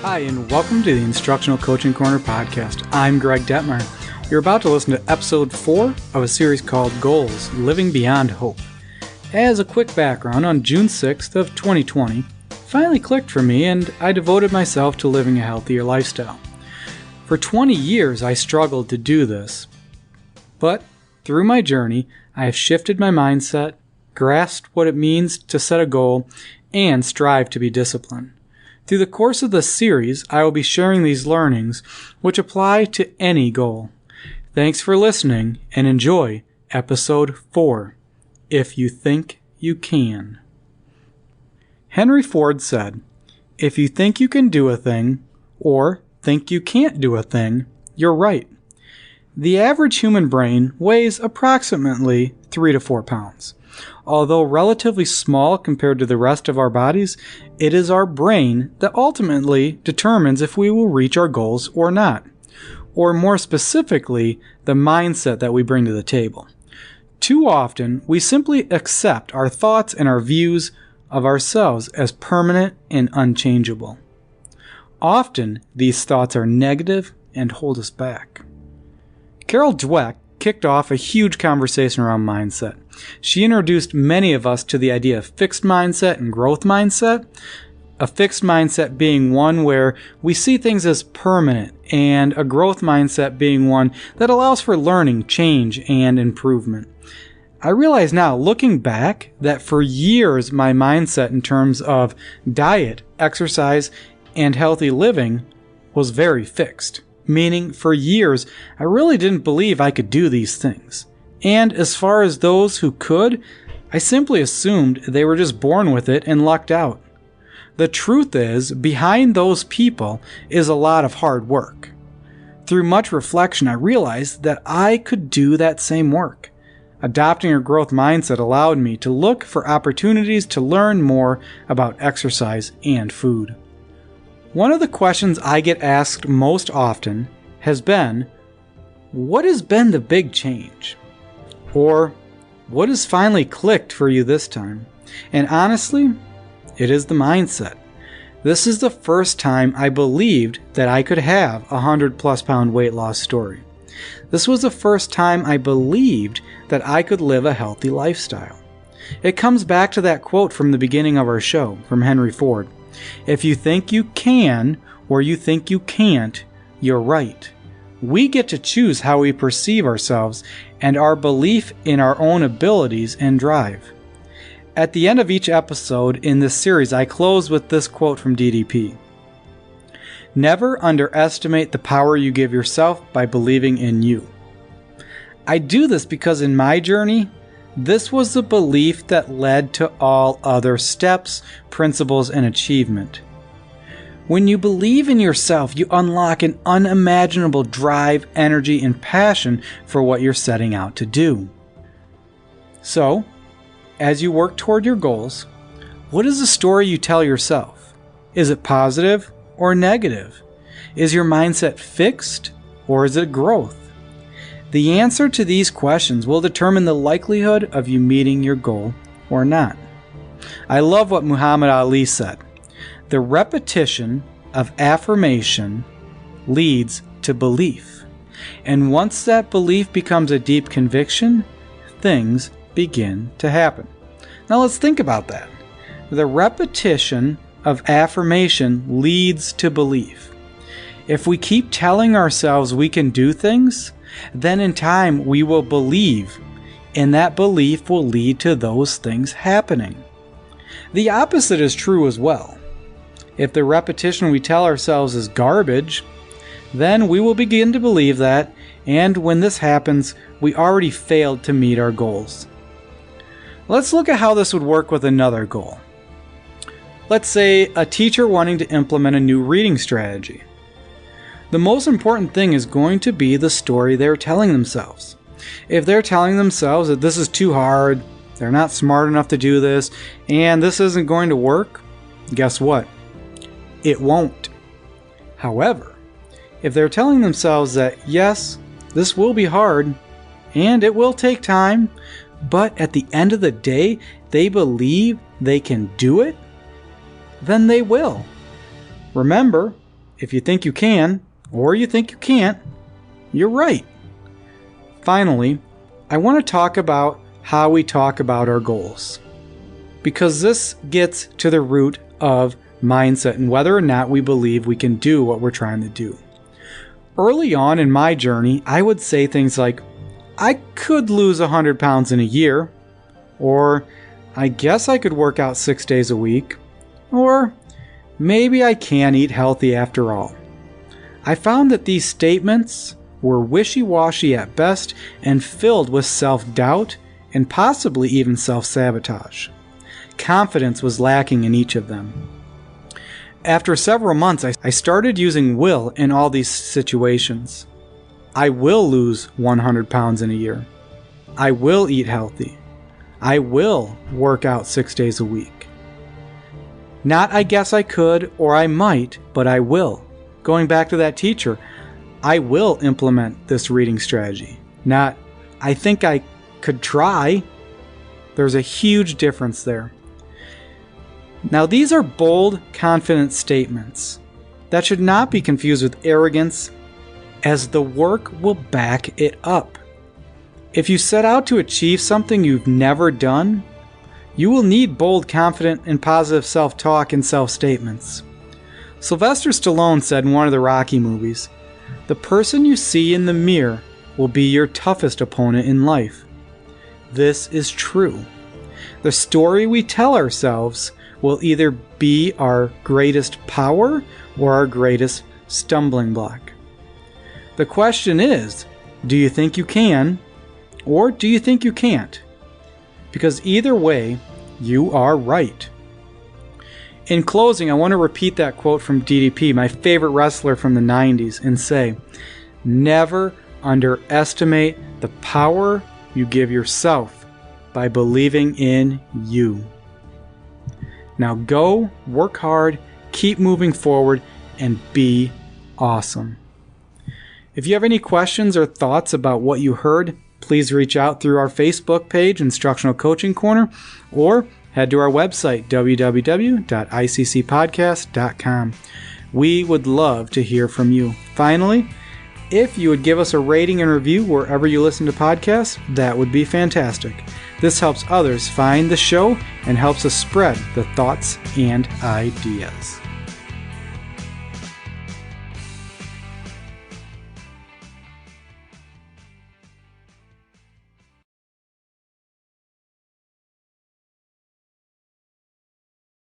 Hi, and welcome to the Instructional Coaching Corner podcast. I'm Greg Detmer. You're about to listen to episode 4 of a series called Goals, Living Beyond Hope. As a quick background, on June 6th of 2020, finally clicked for me and I devoted myself to living a healthier lifestyle. For 20 years, I struggled to do this. But through my journey, I have shifted my mindset, grasped what it means to set a goal, and strive to be disciplined. Through the course of this series, I will be sharing these learnings, which apply to any goal. Thanks for listening, and enjoy episode 4, If You Think You Can. Henry Ford said, "If you think you can do a thing, or think you can't do a thing, you're right." The average human brain weighs approximately 3 to 4 pounds. Although relatively small compared to the rest of our bodies, it is our brain that ultimately determines if we will reach our goals or not. Or more specifically, the mindset that we bring to the table. Too often, we simply accept our thoughts and our views of ourselves as permanent and unchangeable. Often, these thoughts are negative and hold us back. Carol Dweck kicked off a huge conversation around mindset. She introduced many of us to the idea of fixed mindset and growth mindset. A fixed mindset being one where we see things as permanent, and a growth mindset being one that allows for learning, change, and improvement. I realize now, looking back, that for years my mindset in terms of diet, exercise, and healthy living was very fixed. Meaning, for years, I really didn't believe I could do these things. And as far as those who could, I simply assumed they were just born with it and lucked out. The truth is, behind those people is a lot of hard work. Through much reflection, I realized that I could do that same work. Adopting a growth mindset allowed me to look for opportunities to learn more about exercise and food. One of the questions I get asked most often has been, what has been the big change? Or, what has finally clicked for you this time? And honestly, it is the mindset. This is the first time I believed that I could have a 100+ pound weight loss story. This was the first time I believed that I could live a healthy lifestyle. It comes back to that quote from the beginning of our show from Henry Ford. If you think you can, or you think you can't, you're right. We get to choose how we perceive ourselves and our belief in our own abilities and drive. At the end of each episode in this series, I close with this quote from DDP. Never underestimate the power you give yourself by believing in you. I do this because in my journey, this was the belief that led to all other steps, principles, and achievement. When you believe in yourself, you unlock an unimaginable drive, energy, and passion for what you're setting out to do. So, as you work toward your goals, what is the story you tell yourself? Is it positive or negative? Is your mindset fixed or is it growth? The answer to these questions will determine the likelihood of you meeting your goal or not. I love what Muhammad Ali said. The repetition of affirmation leads to belief. And once that belief becomes a deep conviction, things begin to happen. Now let's think about that. The repetition of affirmation leads to belief. If we keep telling ourselves we can do things, then in time we will believe, and that belief will lead to those things happening. The opposite is true as well. If the repetition we tell ourselves is garbage, then we will begin to believe that, and when this happens, we already failed to meet our goals. Let's look at how this would work with another goal. Let's say a teacher wanting to implement a new reading strategy. The most important thing is going to be the story they're telling themselves. If they're telling themselves that this is too hard, they're not smart enough to do this, and this isn't going to work, guess what? It won't. However, if they're telling themselves that yes, this will be hard, and it will take time, but at the end of the day, they believe they can do it, then they will. Remember, if you think you can, or you think you can't, you're right. Finally, I want to talk about how we talk about our goals, because this gets to the root of mindset and whether or not we believe we can do what we're trying to do. Early on in my journey, I would say things like, I could lose 100 pounds in a year, or I guess I could work out 6 days a week, or maybe I can eat healthy after all. I found that these statements were wishy-washy at best and filled with self-doubt and possibly even self-sabotage. Confidence was lacking in each of them. After several months, I started using will in all these situations. I will lose 100 pounds in a year. I will eat healthy. I will work out 6 days a week. Not I guess I could or I might, but I will. Going back to that teacher, I will implement this reading strategy. Not I think I could try. There's a huge difference there. Now, these are bold, confident statements that should not be confused with arrogance, as the work will back it up. If you set out to achieve something you've never done, you will need bold, confident, and positive self-talk and self-statements. Sylvester Stallone said in one of the Rocky movies, "The person you see in the mirror will be your toughest opponent in life." This is true. The story we tell ourselves will either be our greatest power or our greatest stumbling block. The question is, do you think you can, or do you think you can't? Because either way, you are right. In closing, I want to repeat that quote from DDP, my favorite wrestler from the 90s, and say, never underestimate the power you give yourself by believing in you. Now go, work hard, keep moving forward, and be awesome. If you have any questions or thoughts about what you heard, please reach out through our Facebook page, Instructional Coaching Corner, or head to our website, www.iccpodcast.com. We would love to hear from you. Finally, if you would give us a rating and review wherever you listen to podcasts, that would be fantastic. This helps others find the show and helps us spread the thoughts and ideas.